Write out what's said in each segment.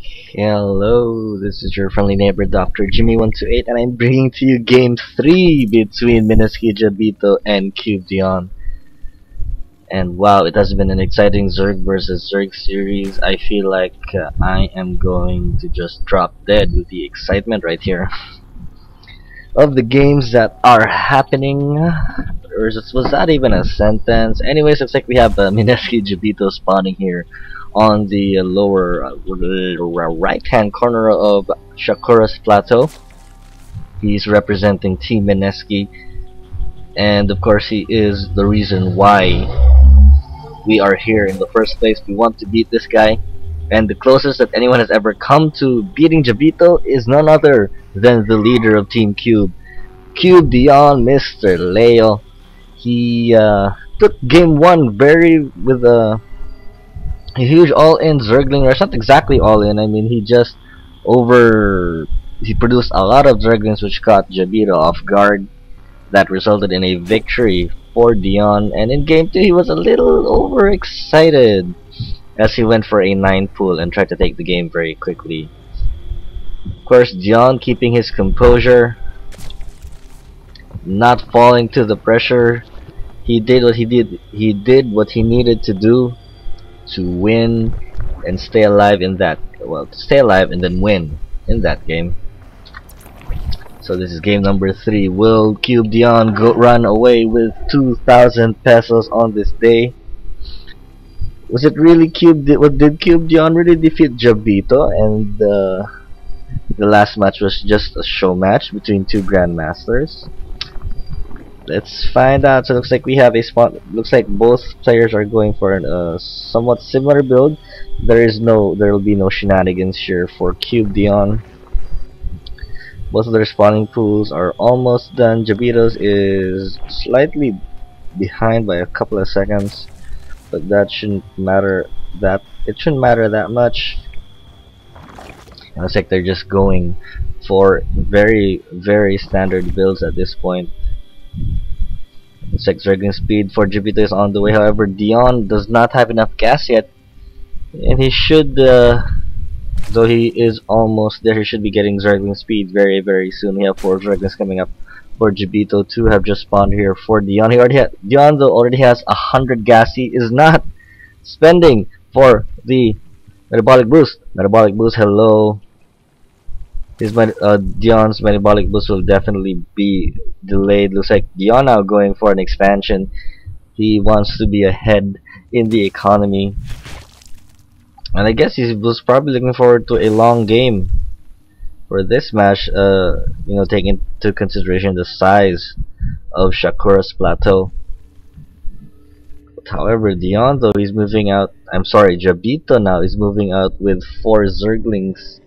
Hello, this is your friendly neighbor Dr. Jimmy128 and I'm bringing to you game 3 between Mineski Jabito and Cube Dione. And wow, it has been an exciting Zerg versus Zerg series. I feel like I am going to just drop dead with the excitement right here of the games that are happening. Or was that even a sentence? Anyways, looks like we have Mineski Jabito spawning here on the lower right hand corner of Shakura's plateau. He's representing Team Mineski, and of course he is the reason why we are here in the first place. We want to beat this guy, and the closest that anyone has ever come to beating Jabito is none other than the leader of Team Cube, Cube Dione, Mr. Leo. He took game 1 with a huge all-in Zergling rush. Not exactly all-in, I mean he produced a lot of Zerglings which caught Jabito off guard. That resulted in a victory for Dione, and in game 2 he was a little overexcited as he went for a 9 pull and tried to take the game very quickly. Of course, Dione keeping his composure, not falling to the pressure. He did what he needed to do to win and stay alive in that, to stay alive and then win in that game. So this is game number 3. Will Cube Dione run away with 2,000 pesos on this day? Was it really did Cube Dione really defeat Jabito, and the last match was just a show match between two grandmasters? Let's find out. So it looks like we have a spot. Looks like both players are going for a somewhat similar build. There will be no shenanigans here for Cube Dione. Both of their spawning pools are almost done. Jabito's is slightly behind by a couple of seconds, but that shouldn't matter. It shouldn't matter that much. It looks like they're just going for very, very standard builds at this point. Looks like Zergling speed for Jabito is on the way. However, Dione does not have enough gas yet, and he should, though he is almost there, he should be getting Zergling speed very, very soon. We have 4 Zerglings coming up for Jabito. 2 have just spawned here for Dione. Dione though already has 100 gas. He is not spending for the metabolic boost. Metabolic boost, hello. Dione's metabolic boost will definitely be delayed. Looks like Dione now going for an expansion. He wants to be ahead in the economy, and I guess he was probably looking forward to a long game for this match. Taking into consideration the size of Shakura's plateau. However, Dione though he's moving out. Jabito now is moving out with 4 Zerglings.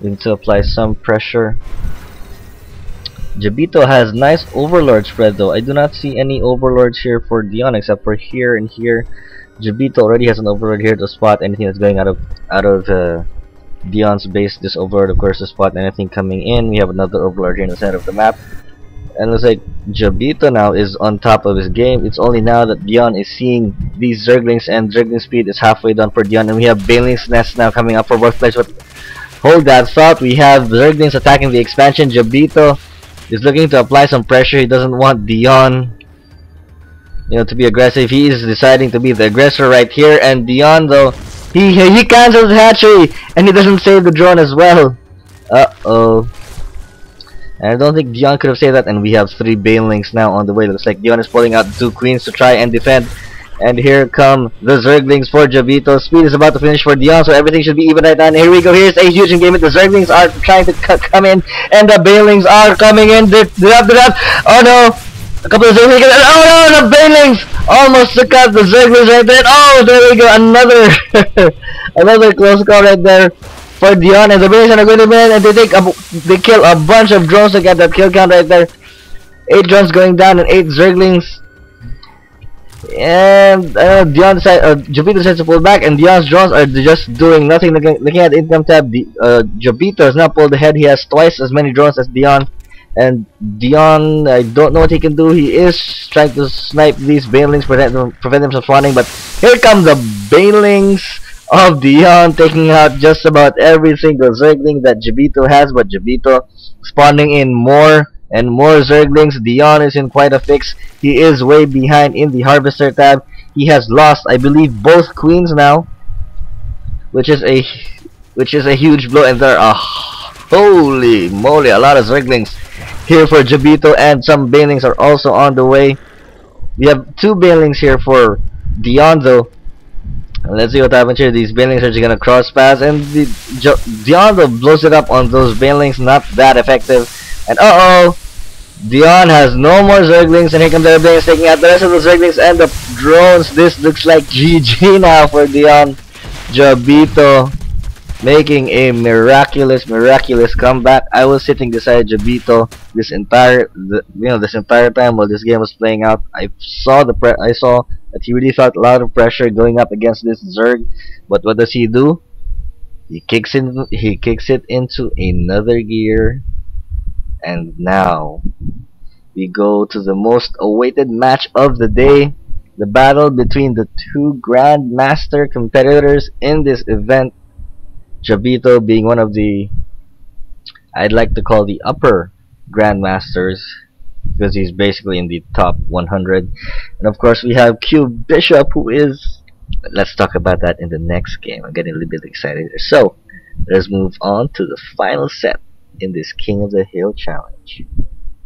Need to apply some pressure. Jabito has nice overlord spread though. I do not see any overlords here for Dione except for here and here. Jabito already has an overlord here to spot anything that's going out of Dione's base. This overlord of course to spot anything coming in. We have another overlord here in the center of the map. And it looks like Jabito now is on top of his game. It's only now that Dione is seeing these Zerglings, and Zergling speed is halfway done for Dione, and we have Baneling's Nest now coming up for both players. But hold that thought, we have Zerglings attacking the expansion. Jabito is looking to apply some pressure. He doesn't want Dione to be aggressive. He is deciding to be the aggressor right here, and Dione though he cancels the hatchery and he doesn't save the drone as well. And I don't think Dione could have saved that, and we have 3 Banelings now on the way. Looks like Dione is pulling out 2 queens to try and defend. And here come the Zerglings for Jabito. Speed is about to finish for Dione, so everything should be even right now. And here we go. Here's a huge engagement. The Zerglings are trying to come in, and the Banelings are coming in. Oh no! A couple of Zerglings. Oh no! The Banelings almost took out the Zerglings right there. Oh, there we go. Another close call right there for Dione. And the Banelings are going to win, and they kill a bunch of drones to get that kill count right there. 8 drones going down and 8 Zerglings. And Jabito decides to pull back, and Dione's drones are just doing nothing. Looking at the income tab, Jabito has now pulled ahead. He has twice as many drones as Dione, and Dione, I don't know what he can do. He is trying to snipe these Banelings, prevent them from spawning, but here come the Banelings of Dion, taking out just about every single Zergling that Jabito has, but Jabito spawning in more and more Zerglings. Dion is in quite a fix. He is way behind in the Harvester tab. He has lost, I believe, both queens now, which is a huge blow, and there are holy moly, a lot of Zerglings here for Jabito, and some Banelings are also on the way. We have two Banelings here for Dion though. Let's see what happens here. These Banelings are just gonna cross pass, and Dion though blows it up on those Banelings, not that effective. And Dion has no more Zerglings, and here come the Banelings taking out the rest of the Zerglings and the drones. This looks like GG now for Dion. Jabito making a miraculous comeback. I was sitting beside Jabito this entire time while this game was playing out. I saw that he really felt a lot of pressure going up against this Zerg, but what does he do? He kicks it into another gear, and now we go to the most awaited match of the day, the battle between the two Grandmaster competitors in this event. Jabito being one of the, I'd like to call the upper Grandmasters, because he's basically in the top 100. And of course we have Q Bishop, who is, let's talk about that in the next game. I'm getting a little bit excited here. So let's move on to the final set in this King of the Hill challenge.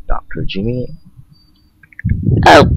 Dr. Jimmy out.